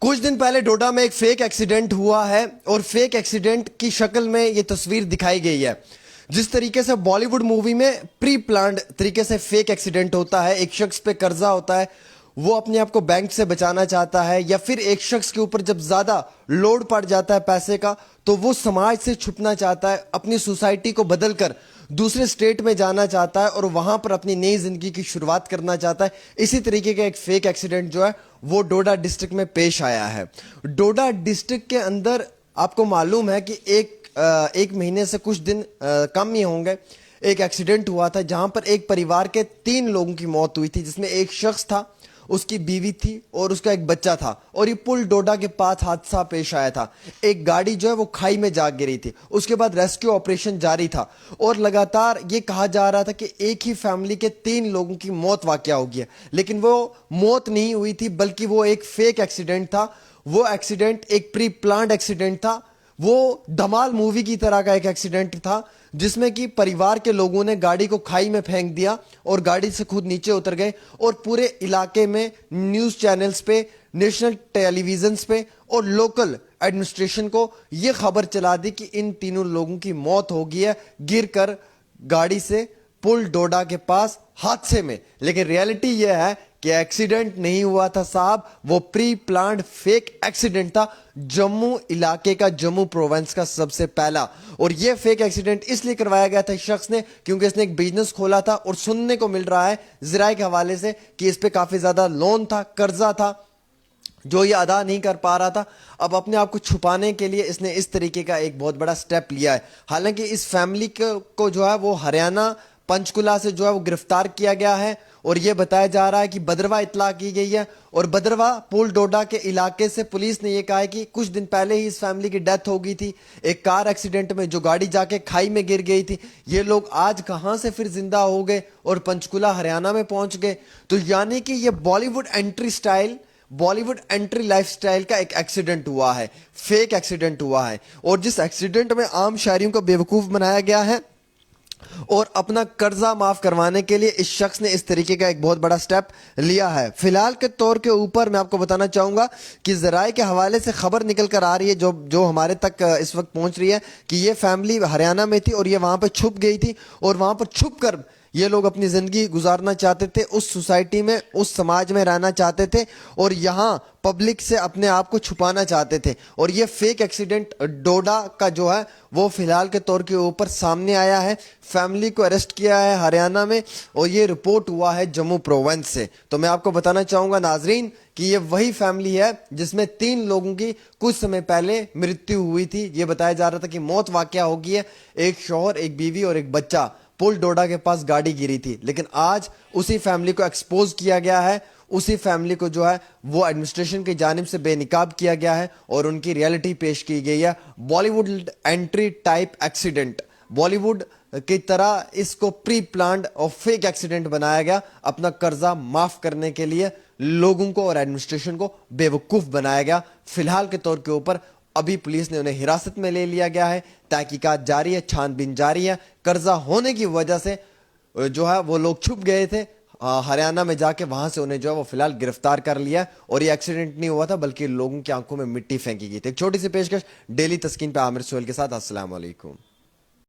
कुछ दिन पहले डोडा में एक फेक एक्सीडेंट हुआ है और फेक एक्सीडेंट की शक्ल में ये तस्वीर दिखाई गई है। जिस तरीके से बॉलीवुड मूवी में प्री प्लान्ड तरीके से फेक एक्सीडेंट होता है, एक शख्स पे कर्जा होता है, वो अपने आप को बैंक से बचाना चाहता है, या फिर एक शख्स के ऊपर जब ज्यादा लोड पड़ जाता है पैसे का तो वो समाज से छुपना चाहता है, अपनी सोसाइटी को बदलकर दूसरे स्टेट में जाना चाहता है और वहां पर अपनी नई जिंदगी की शुरुआत करना चाहता है। इसी तरीके का एक फेक एक्सीडेंट जो है वो डोडा डिस्ट्रिक्ट में पेश आया है। डोडा डिस्ट्रिक्ट के अंदर आपको मालूम है कि एक महीने से कुछ दिन कम ही होंगे, एक एक्सीडेंट हुआ था जहां पर एक परिवार के 3 लोगों की मौत हुई थी, जिसमें एक शख्स था, उसकी बीवी थी और उसका एक बच्चा था। और ये पुल डोडा के पास हादसा पेश आया था। एक गाड़ी जो है वो खाई में जा गिरी थी। उसके बाद रेस्क्यू ऑपरेशन जारी था और लगातार ये कहा जा रहा था कि एक ही फैमिली के 3 लोगों की मौत वाकया हो गई है, लेकिन वो मौत नहीं हुई थी बल्कि वो एक फेक एक्सीडेंट था। वो एक्सीडेंट एक प्री प्लान्ड एक्सीडेंट था। वो धमाल मूवी की तरह का एक एक्सीडेंट था जिसमें कि परिवार के लोगों ने गाड़ी को खाई में फेंक दिया और गाड़ी से खुद नीचे उतर गए और पूरे इलाके में न्यूज चैनल्स पे, नेशनल टेलीविजन्स पे और लोकल एडमिनिस्ट्रेशन को यह खबर चला दी कि इन तीनों लोगों की मौत हो गई है गिरकर गाड़ी से पुल डोडा के पास हादसे में। लेकिन रियलिटी यह है कि एक्सीडेंट नहीं हुआ था साहब, वो प्री प्लान्ड फेक एक्सीडेंट था। जम्मू इलाके का, जम्मू प्रोविंस का सबसे पहला। और ये फेक एक्सीडेंट इसलिए करवाया गया था इस शख्स ने क्योंकि इसने एक बिजनेस खोला था और सुनने को मिल रहा है ज़राए के हवाले से कि इस पे काफी ज्यादा लोन था, कर्जा था जो ये अदा नहीं कर पा रहा था। अब अपने आप को छुपाने के लिए इसने इस तरीके का एक बहुत बड़ा स्टेप लिया है। हालांकि इस फैमिली को जो है वो हरियाणा पंचकुला से जो है वो गिरफ्तार किया गया है और यह बताया जा रहा है कि बदरवा इतला की गई है। और बदरवा पुल डोडा के इलाके से पुलिस ने यह कहा है कि कुछ दिन पहले ही इस फैमिली की डेथ हो गई थी एक कार एक्सीडेंट में, जो गाड़ी जाके खाई में गिर गई थी। ये लोग आज कहां से फिर जिंदा हो गए और पंचकुला हरियाणा में पहुंच गए। तो यानी कि ये बॉलीवुड एंट्री लाइफस्टाइल का एक एक्सीडेंट हुआ है, फेक एक्सीडेंट हुआ है। और जिस एक्सीडेंट में आम शहरियों को बेवकूफ बनाया गया है और अपना कर्जा माफ करवाने के लिए इस शख्स ने इस तरीके का एक बहुत बड़ा स्टेप लिया है। फिलहाल के तौर के ऊपर मैं आपको बताना चाहूंगा कि ज़राए के हवाले से खबर निकल कर आ रही है जो हमारे तक इस वक्त पहुंच रही है कि ये फैमिली हरियाणा में थी और ये वहां पर छुप गई थी और वहां पर छुप कर ये लोग अपनी जिंदगी गुजारना चाहते थे, उस सोसाइटी में, उस समाज में रहना चाहते थे और यहाँ पब्लिक से अपने आप को छुपाना चाहते थे। और ये फेक एक्सीडेंट डोडा का जो है वो फिलहाल के तौर के ऊपर सामने आया है। फैमिली को अरेस्ट किया है हरियाणा में और ये रिपोर्ट हुआ है जम्मू प्रोविंस से। तो मैं आपको बताना चाहूंगा नाजरीन कि ये वही फैमिली है जिसमें 3 लोगों की कुछ समय पहले मृत्यु हुई थी। ये बताया जा रहा था कि मौत वाकया हो गई है, एक शौहर, एक बीवी और एक बच्चा। पुल डोडा के पास गाड़ी गिरी थी, लेकिन आज उसी फैमिली को एक्सपोज किया गया है, उसी फैमिली को जो है वो एडमिनिस्ट्रेशन की जानिब से बेनिकाब किया गया है और उनकी रियलिटी पेश की गई है। Bollywood entry type accident, Bollywood की तरह इसको प्री प्लान्ड और फेक एक्सीडेंट बनाया गया अपना कर्जा माफ करने के लिए। लोगों को और एडमिनिस्ट्रेशन को बेवकूफ बनाया गया। फिलहाल के तौर के ऊपर अभी पुलिस ने उन्हें हिरासत में ले लिया गया है, तहकीकात जारी है, छानबीन जारी है। कर्जा होने की वजह से जो है वो लोग छुप गए थे हरियाणा में जाके, वहां से उन्हें जो है वो फिलहाल गिरफ्तार कर लिया। और ये एक्सीडेंट नहीं हुआ था बल्कि लोगों की आंखों में मिट्टी फेंकी गई थी। एक छोटी सी पेशकश डेली तस्कीन पे आमिर सोहेल के साथ। अस्सलाम वालेकुम।